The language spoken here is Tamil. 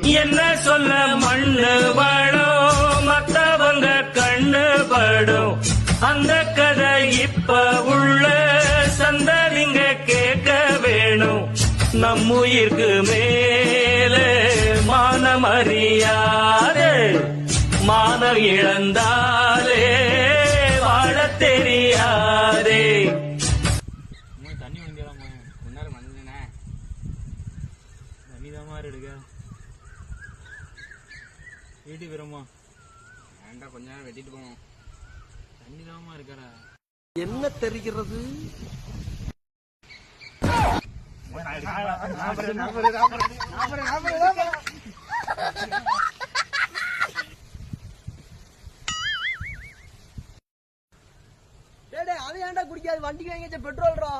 என்ன சொல்ல மண்ணு வாழும் மத்தவங்க கண்ணு படும் அந்த கதை இப்ப உள்ள சந்ததிங்க கேட்க வேணும். நம்முயிருக்கு மேலே மானம் அறியாதே, மானம் இழந்தாலே வாழ தெரியாதே. தண்ணி வந்தியலாமா முன்னாடி மண்ணே தண்ணி தான் மாதிரி எடுக்க வீட்டுக்கு வருமா வேண்டாம், கொஞ்ச நேரம் வெட்டிட்டு போனோம். தண்ணி தாமா இருக்காரா என்ன தெரிகிறது? அதை ஏன்டா குடிக்காது? வண்டிக்கு வாங்கிச்ச பெட்ரோல்ரா.